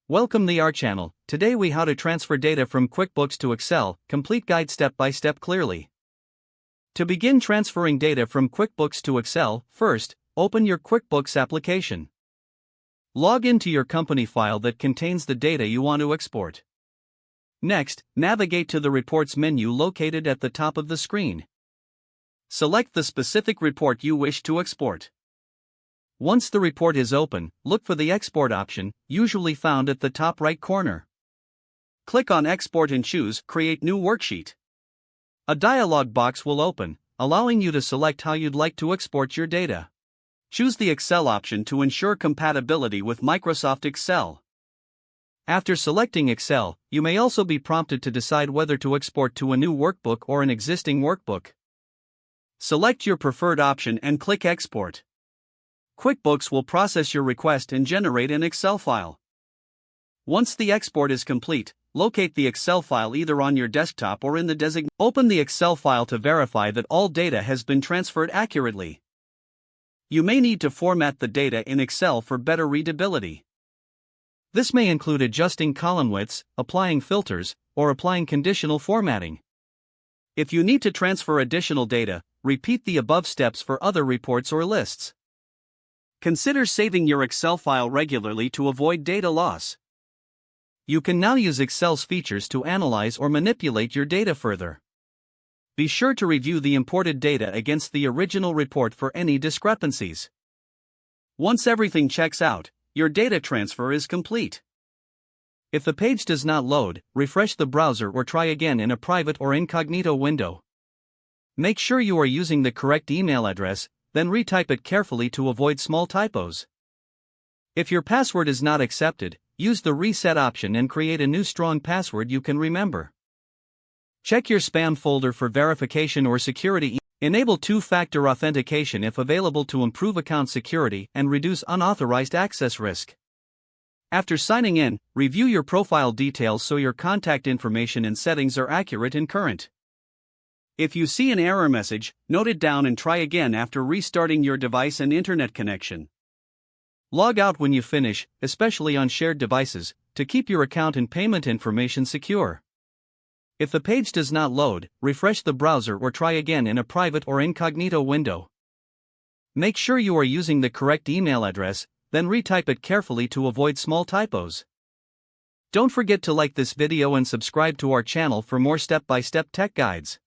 Welcome to our channel. Today we how to transfer data from QuickBooks to Excel, complete guide step by step clearly. To begin transferring data from QuickBooks to Excel, first, open your QuickBooks application. Log into your company file that contains the data you want to export. Next, navigate to the Reports menu located at the top of the screen. Select the specific report you wish to export. Once the report is open, look for the Export option, usually found at the top right corner. Click on Export and choose Create New Worksheet. A dialog box will open, allowing you to select how you'd like to export your data. Choose the Excel option to ensure compatibility with Microsoft Excel. After selecting Excel, you may also be prompted to decide whether to export to a new workbook or an existing workbook. Select your preferred option and click Export. QuickBooks will process your request and generate an Excel file. Once the export is complete, locate the Excel file either on your desktop or in the designated. Open the Excel file to verify that all data has been transferred accurately. You may need to format the data in Excel for better readability. This may include adjusting column widths, applying filters, or applying conditional formatting. If you need to transfer additional data, repeat the above steps for other reports or lists. Consider saving your Excel file regularly to avoid data loss. You can now use Excel's features to analyze or manipulate your data further. Be sure to review the imported data against the original report for any discrepancies. Once everything checks out, your data transfer is complete. If the page does not load, refresh the browser or try again in a private or incognito window. Make sure you are using the correct email address, then retype it carefully to avoid small typos. If your password is not accepted, use the Reset option and create a new strong password you can remember. Check your spam folder for verification or security. Enable two-factor authentication if available to improve account security and reduce unauthorized access risk. After signing in, review your profile details so your contact information and settings are accurate and current. If you see an error message, note it down and try again after restarting your device and internet connection. Log out when you finish, especially on shared devices, to keep your account and payment information secure. If the page does not load, refresh the browser or try again in a private or incognito window. Make sure you are using the correct email address, then retype it carefully to avoid small typos. Don't forget to like this video and subscribe to our channel for more step-by-step tech guides.